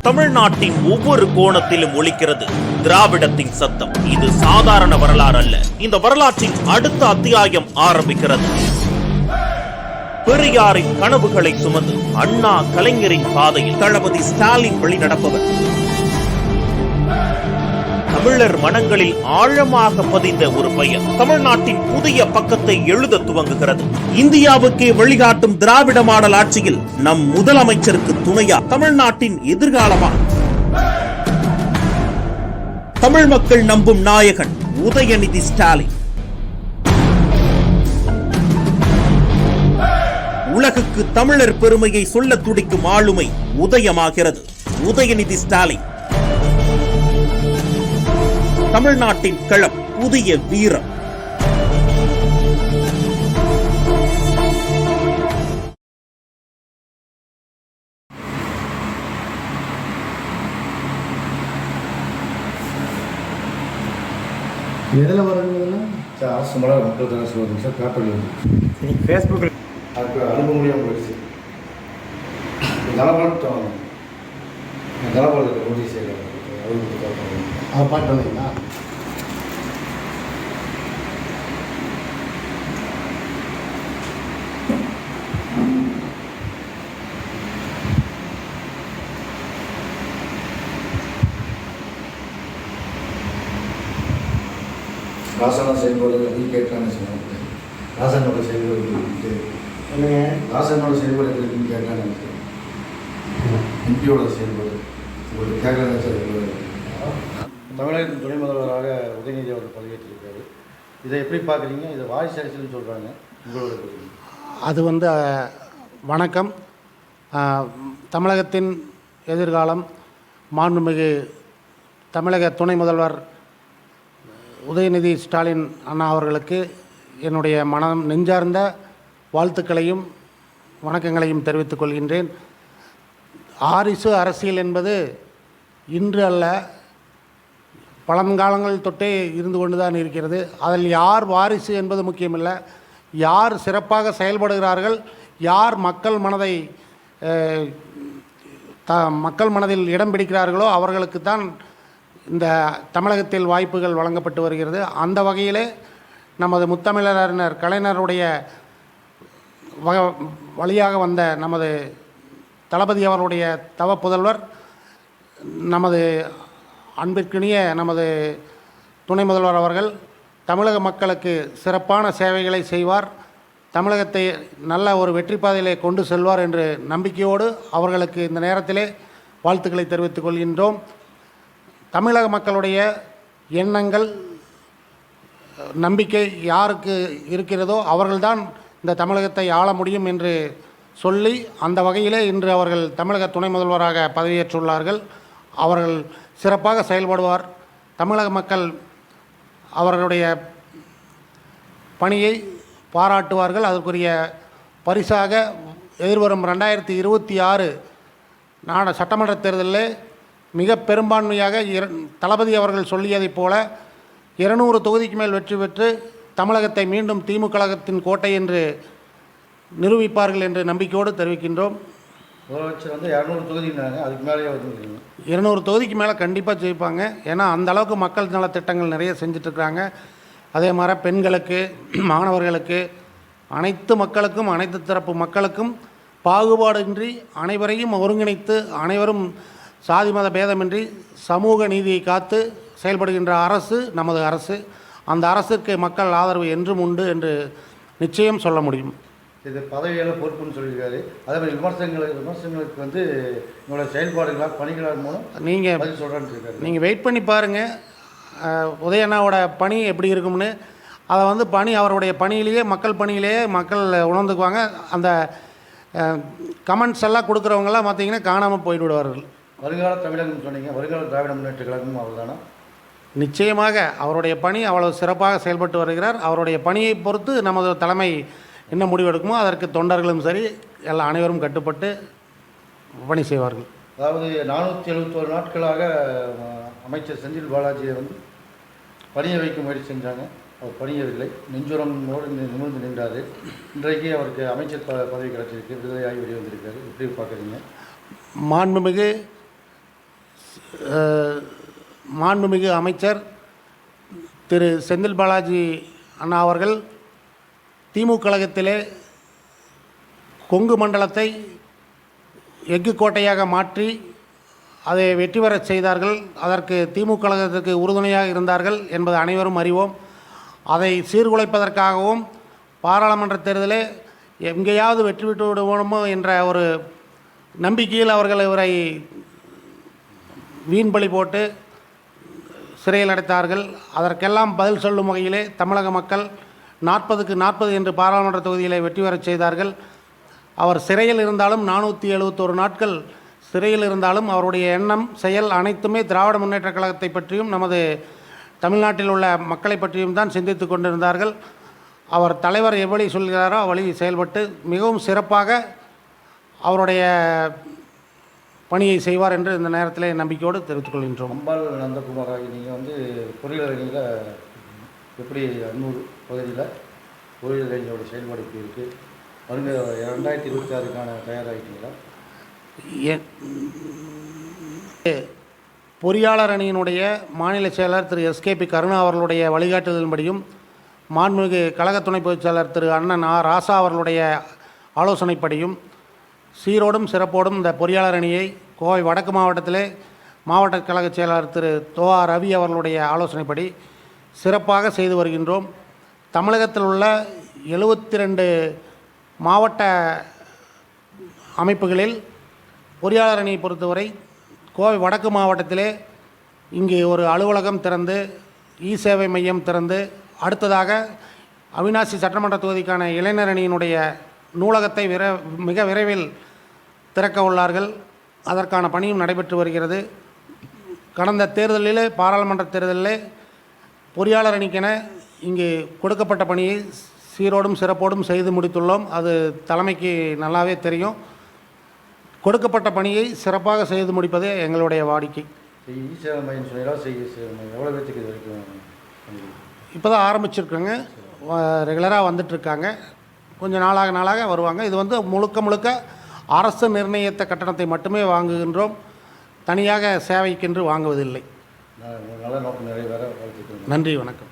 தமிழ்நாட்டின் ஒவ்வொரு கோணத்திலும் ஒலிக்கிறது திராவிடத்தின் சத்தம். இது சாதாரண வரலாறு அல்ல. இந்த வரலாற்றின் அடுத்த அத்தியாயம் ஆரம்பிக்கிறது. பெரியாரின் கனவுகளை சுமந்து அண்ணா கலைஞரின் பாதையில் தளபதி ஸ்டாலின் வழிநடப்பவர். தமிழர் மனங்களில் ஆழமாக பதிந்த ஒரு பெயர் தமிழ்நாட்டின் புதிய பக்கத்தை எழுத துவங்குகிறது. இந்தியாவுக்கே வழிகாட்டும் திராவிட மாடல் ஆட்சியில் நம் முதலமைச்சருக்கு துணையா தமிழ்நாட்டின் எதிர்காலமா? தமிழ் மக்கள் நம்பும் நாயகன் உதயநிதி ஸ்டாலின். உலகுக்கு தமிழர் பெருமையை சொல்ல துடிக்கும் ஆளுமை உதயமாகிறது. உதயநிதி ஸ்டாலின் தமிழ்நாட்டின் களம், புதிய வீரம். எதில் வருதுங்களா சார் அரசு மலை மக்கள் தானே சொல்லுவாங்க சார். பேப்பரில் வந்து ஃபேஸ்புக்கில் அதுக்கு அனுப்ப முடியாமல் போயிடுச்சு. நலபாலம் நலபாலத்தில் உறுதி செய்யலாம். அதை பாட்டு வந்தீங்களா? ராசன செயல்பாடு அது கேட்கலான்னு சொன்னாங்க. ராசனோட செயல்பாடு என்னங்க ராசனோட செயல்பாடு எப்படி இருக்குன்னு கேட்கலான்னு எம்பியோட செயல்பாடு உங்களுக்கு கேட்கலான்னு சார். தமிழகத்தின் துணை முதல்வராக உதயநிதி அவர்கள் பதவியேற்றிருக்காரு. இதை எப்படி பார்க்குறீங்க? இதை வாரிசு அரசியல்னு சொல்கிறாங்க, உங்களோட அது வணக்கம். தமிழகத்தின் எதிர்காலம் மாண்புமிகு தமிழக துணை முதல்வர் உதயநிதி ஸ்டாலின் அண்ணா அவர்களுக்கு என்னுடைய மனம் நெஞ்சார்ந்த வாழ்த்துக்களையும் வணக்கங்களையும் தெரிவித்துக் கொள்கின்றேன். வாரிசு அரசியல் என்பது இன்று அல்ல, பழங்காலங்கள் தொட்டே இருந்து கொண்டு தான் இருக்கிறது. அதில் யார் வாரிசு என்பது முக்கியமில்லை, யார் சிறப்பாக செயல்படுகிறார்கள், யார் மக்கள் மனதில் இடம் பிடிக்கிறார்களோ அவர்களுக்கு தான் இந்த தமிழகத்தில் வாய்ப்புகள் வழங்கப்பட்டு வருகிறது. அந்த வகையிலே நமது முத்தமிழறிஞர் கலைஞருடைய வழியாக வந்த நமது தளபதி அவருடைய தவ புதல்வர் நமது அன்பிற்கினிய நமது துணை முதல்வர் அவர்கள் தமிழக மக்களுக்கு சிறப்பான சேவைகளை செய்வார், தமிழகத்தை நல்ல ஒரு வெற்றி பாதையிலே கொண்டு செல்வார் என்று நம்பிக்கையோடு அவர்களுக்கு இந்த நேரத்திலே வாழ்த்துக்களை தெரிவித்துக் கொள்கின்றோம். தமிழக மக்களுடைய எண்ணங்கள் நம்பிக்கை யாருக்கு இருக்கிறதோ அவர்கள்தான் இந்த தமிழகத்தை ஆள முடியும் என்று சொல்லி அந்த வகையிலே இன்று அவர்கள் தமிழக துணை முதல்வராக பதவியேற்றுள்ளார்கள். அவர்கள் சிறப்பாக செயல்படுவார். தமிழக மக்கள் அவர்களுடைய பணியை பாராட்டுவார்கள். அதற்குரிய பரிசாக எதிர்வரும் 2026 சட்டமன்ற தேர்தலில் மிக பெரும்பான்மையாக தளபதி அவர்கள் சொல்லியதைப் போல 200 தொகுதிக்கு மேல் வெற்றி பெற்று தமிழகத்தை மீண்டும் திமுக கழகத்தின் கோட்டை என்று நிரூபிப்பார்கள் என்று நம்பிக்கையோடு தெரிவிக்கின்றோம். முதலமைச்சர் 200 தொகுதினாங்க, அதுக்கு மேலே 200 தொகுதிக்கு மேலே கண்டிப்பாக ஜெயிப்பாங்க. ஏன்னா அந்த அளவுக்கு மக்கள் நலத்திட்டங்கள் நிறைய செஞ்சிட்ருக்குறாங்க. அதே மாதிரி பெண்களுக்கு, மாணவர்களுக்கு, அனைத்து மக்களுக்கும், அனைத்து தரப்பு மக்களுக்கும் பாகுபாடின்றி அனைவரையும் ஒருங்கிணைத்து அனைவரும் சாதி மத பேதமின்றி சமூக நீதியை காத்து செயல்படுகின்ற அரசு நமது அரசு. அந்த அரசுக்கு மக்கள் ஆதரவு என்றும் உண்டு என்று நிச்சயம் சொல்ல முடியும். இது பதவியெல்லாம் பொறுப்புன்னு சொல்லியிருக்காரு. அதே மாதிரி விமர்சனங்களுக்கு உங்களோட செயல்பாடுகளாக பணிகளாக மூலம் நீங்கள் சொல்கிறான்னு இருக்காரு. நீங்கள் வெயிட் பண்ணி பாருங்கள் உதயண்ணாவோட பணி எப்படி இருக்கும்னு. அதை பணி அவருடைய பணியிலேயே மக்கள் உணர்ந்துக்குவாங்க. அந்த கமெண்ட்ஸ் எல்லாம் கொடுக்குறவங்கெல்லாம் பார்த்தீங்கன்னா காணாமல் போய்விடுவார்கள். வருங்கால தமிழகம் சொன்னீங்க, வருங்கால திராவிட முன்னேற்ற கழகமும் அவர் தானே? நிச்சயமாக அவருடைய பணி அவ்வளவு சிறப்பாக செயல்பட்டு வருகிறார். அவருடைய பணியை பொறுத்து நமது தலைமை என்ன முடிவெடுக்குமோ அதற்கு தொண்டர்களும் சரி அனைவரும் கட்டுப்பட்டு பணி செய்வார்கள். அதாவது 471 நாட்களாக அமைச்சர் செந்தில் பாலாஜியை பணிய வைக்க முயற்சி செஞ்சாங்க. அவர் பணியவில்லை, நெஞ்சுரமோடு நிமிர்ந்து நின்றார். இன்றைக்கு அவருக்கு அமைச்சர் பதவி கிடைச்சிருக்கு, விடுதலையாகி வெளியே வந்திருக்காரு. எப்படி பார்க்குறீங்க? மாண்புமிகு மாண்புமிகு அமைச்சர் திரு செந்தில் பாலாஜி அண்ணா அவர்கள் திமுக கழகத்திலே கொங்கு மண்டலத்தை எஃகு கோட்டையாக மாற்றி அதை வெற்றி பெறச் செய்தார்கள். அதற்கு திமுக கழகத்திற்கு உறுதுணையாக இருந்தார்கள் என்பது அனைவரும் அறிவோம். அதை சீர்குலைப்பதற்காகவும் பாராளுமன்ற தேர்தலே எங்கேயாவது வெற்றி பெற்று விடுவோமோ என்ற ஒரு நம்பிக்கையில் அவர்கள் இவரை வீண்பலி போட்டு சிறையில் அடைத்தார்கள். அதற்கெல்லாம் பதில் சொல்லும் வகையிலே தமிழக மக்கள் 40க்கு 40 என்று பாராளுமன்ற தொகுதியிலே வெற்றி பெறச் செய்தார்கள். அவர் சிறையில் இருந்தாலும் 471 நாட்கள் சிறையில் இருந்தாலும் அவருடைய எண்ணம் செயல் அனைத்துமே திராவிட முன்னேற்றக் கழகத்தை பற்றியும் நமது தமிழ்நாட்டில் உள்ள மக்களை பற்றியும் தான் சிந்தித்து கொண்டிருந்தார்கள். அவர் தலைவர் எவ்வளி சொல்கிறாரோ அவ்வழி செயல்பட்டு மிகவும் சிறப்பாக அவருடைய பணியை செய்வார் என்று இந்த நேரத்தில் நம்பிக்கையோடு தெரிவித்துக் கொள்கின்றோம். அம்பாள் நந்தகுமார் ஆகி நீங்கள் வந்து பொறியியல் அணியில் எப்படி அன்னூர் பகுதியில் பொறியியல் அணியோட செயல்பாடு எப்படி இருக்குது? வருங்க 2026க்கான தயாராகிட்டீங்களா? பொறியாளர் அணியினுடைய மாநில செயலர் திரு எஸ்கேபி கருணா அவர்களுடைய வழிகாட்டுதலின்படியும் மாண்புமிகு கழக துணை பொதுச் செயலர் திரு அண்ணன் ஆ ராசா அவர்களுடைய ஆலோசனைப்படியும் சீரோடும் சிறப்போடும் இந்த பொறியாளர் அணியை கோவை வடக்கு மாவட்டத்திலே மாவட்ட கழக செயலாளர் திரு தோஆ ரவி அவர்களுடைய ஆலோசனைப்படி சிறப்பாக செய்து வருகின்றோம். தமிழகத்தில் உள்ள 72 மாவட்ட அமைப்புகளில் பொறியாளர் அணியை பொறுத்தவரை கோவை வடக்கு மாவட்டத்திலே இங்கு ஒரு அலுவலகம் திறந்து இ சேவை மையம் திறந்து அடுத்ததாக அவிநாசி சட்டமன்ற தொகுதிக்கான இளைஞர் அணியினுடைய நூலகத்தை மிக விரைவில் திறக்க உள்ளார்கள். அதற்கான பணியும் நடைபெற்று வருகிறது. கடந்த தேர்தலிலே பாராளுமன்ற தேர்தலிலே பொறியாளர் அணிக்கென இங்கு கொடுக்கப்பட்ட பணியை சீரோடும் சிறப்போடும் செய்து முடித்துள்ளோம். அது தலைமைக்கு நல்லாவே தெரியும். கொடுக்கப்பட்ட பணியை சிறப்பாக செய்து முடிப்பதே எங்களுடைய வாடிக்கை. சேவை மையம் சொன்னீங்களா? எவ்வளோ பேத்துக்கு இது வரைக்கும் இப்போ தான் ஆரம்பிச்சிருக்கோங்க. ரெகுலராக வந்துட்டுருக்காங்க. கொஞ்சம் நாளாக வருவாங்க. இது வந்து முழுக்க அரசு நிர்ணயித்த கட்டணத்தை மட்டுமே வாங்குகின்றோம். தனியாக சேவைக்கென்று வாங்குவதில்லை. நல்ல நோக்கம் நிறைவேற வாழ்த்துக்கள். நன்றி, வணக்கம்.